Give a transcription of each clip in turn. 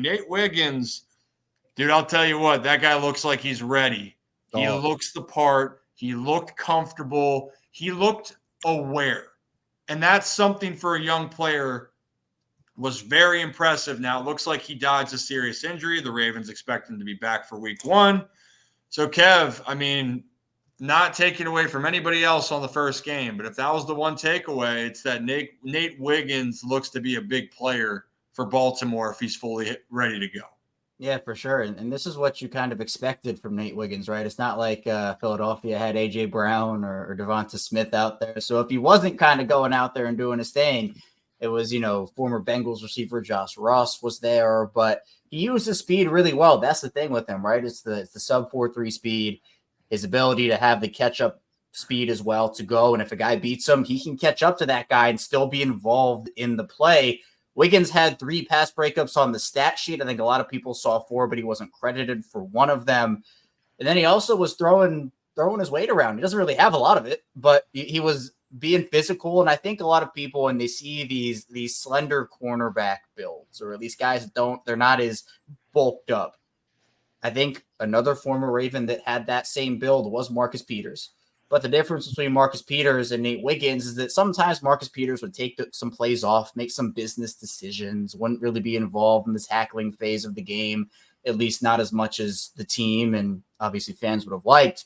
Nate Wiggins, dude, I'll tell you what, that guy looks like he's ready. He looks the part. He looked comfortable. He looked aware. And that's something for a young player was very impressive. Now, it looks like he dodged a serious injury. The Ravens expect him to be back for week 1. So, Kev, I mean, not taking away from anybody else on the first game, but if that was the one takeaway, it's that Nate Wiggins looks to be a big player for Baltimore if he's fully ready to go. Yeah, for sure. And this is what you kind of expected from Nate Wiggins, right? It's not like Philadelphia had A.J. Brown or Devonta Smith out there. So if he wasn't kind of going out there and doing his thing, it was, former Bengals receiver Josh Ross was there, but he used his speed really well. That's the thing with him, right? It's the sub 4.3 speed, his ability to have the catch-up speed as well to go. And if a guy beats him, he can catch up to that guy and still be involved in the play. Wiggins had 3 pass breakups on the stat sheet. I think a lot of people saw 4, but he wasn't credited for one of them. And then he also was throwing his weight around. He doesn't really have a lot of it, but he was being physical. And I think a lot of people, when they see these slender cornerback builds, or at least guys they're not as bulked up. I think another former Raven that had that same build was Marcus Peters. But the difference between Marcus Peters and Nate Wiggins is that sometimes Marcus Peters would take some plays off, make some business decisions, wouldn't really be involved in the tackling phase of the game, at least not as much as the team and obviously fans would have liked.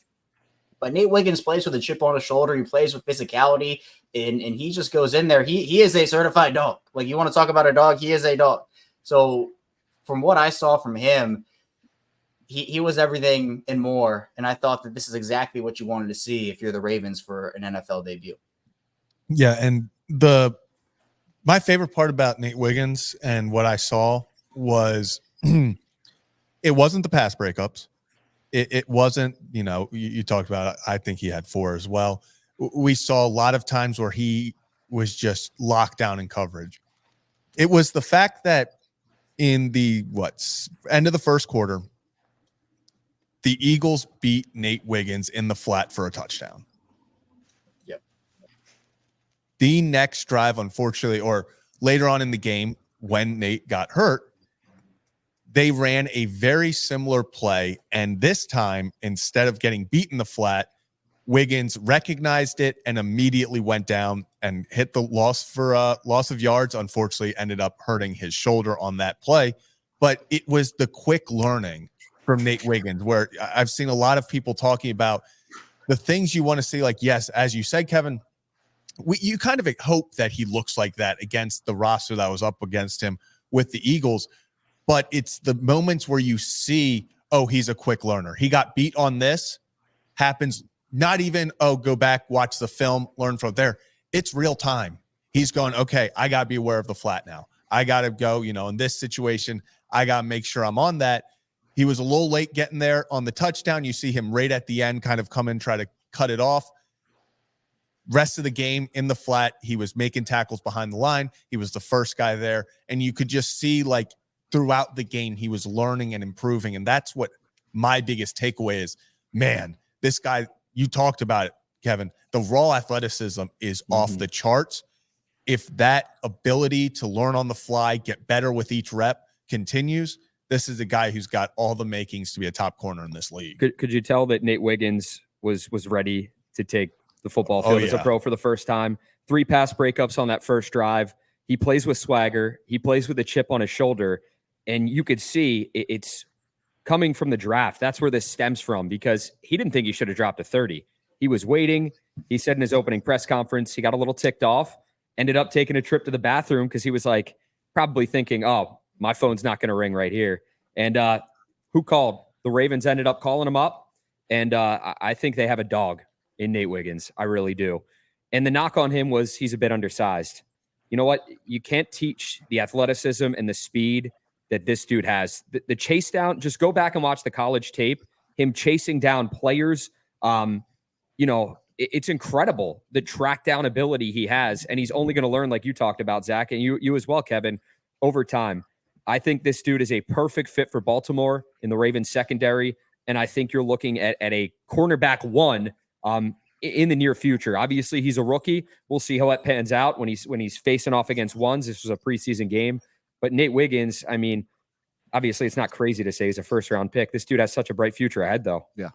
But Nate Wiggins plays with a chip on his shoulder. He plays with physicality, and he just goes in there. He is a certified dog. Like, you want to talk about a dog, he is a dog. So from what I saw from him, he was everything and more. And I thought that this is exactly what you wanted to see if you're the Ravens for an NFL debut. Yeah. And my favorite part about Nate Wiggins and what I saw was it wasn't the pass breakups. It wasn't, you talked about it. I think he had 4 as well. We saw a lot of times where he was just locked down in coverage. It was the fact that in the end of the first quarter, the Eagles beat Nate Wiggins in the flat for a touchdown. Yep. The next drive, unfortunately, or later on in the game when Nate got hurt, they ran a very similar play. And this time, instead of getting beat in the flat, Wiggins recognized it and immediately went down and hit the loss of yards. Unfortunately, ended up hurting his shoulder on that play. But it was the quick learning from Nate Wiggins, where I've seen a lot of people talking about the things you want to see. Like, yes, as you said, Kevin, you kind of hope that he looks like that against the roster that was up against him with the Eagles. But it's the moments where you see, oh, he's a quick learner. He got beat on this. Happens not even, oh, go back, watch the film, learn from there. It's real time. He's going, okay, I got to be aware of the flat now. I got to go, in this situation, I got to make sure I'm on that. He was a little late getting there on the touchdown. You see him right at the end kind of come in, try to cut it off. Rest of the game in the flat, he was making tackles behind the line. He was the first guy there. And you could just see, like, throughout the game, he was learning and improving. And that's what my biggest takeaway is. Man, this guy, you talked about it, Kevin. The raw athleticism is off the charts. If that ability to learn on the fly, get better with each rep continues, this is a guy who's got all the makings to be a top corner in this league. Could you tell that Nate Wiggins was ready to take the football field as a pro for the first time? 3 pass breakups on that first drive. He plays with swagger. He plays with a chip on his shoulder. And you could see it's coming from the draft. That's where this stems from, because he didn't think he should have dropped to 30. He was waiting. He said in his opening press conference, he got a little ticked off, ended up taking a trip to the bathroom because he was like probably thinking, oh, my phone's not going to ring right here. And who called? The Ravens ended up calling him up. And I think they have a dog in Nate Wiggins. I really do. And the knock on him was he's a bit undersized. You know what? You can't teach the athleticism and the speed that this dude has. The chase down, just go back and watch the college tape, him chasing down players. It's incredible, the track down ability he has. And he's only going to learn, like you talked about, Zach, and you as well, Kevin, over time. I think this dude is a perfect fit for Baltimore in the Ravens secondary. And I think you're looking at a cornerback 1 in the near future. Obviously, he's a rookie. We'll see how it pans out when he's facing off against ones. This was a preseason game. But Nate Wiggins, I mean, Obviously, it's not crazy to say he's a first round pick. This dude has such a bright future ahead, though. Yeah.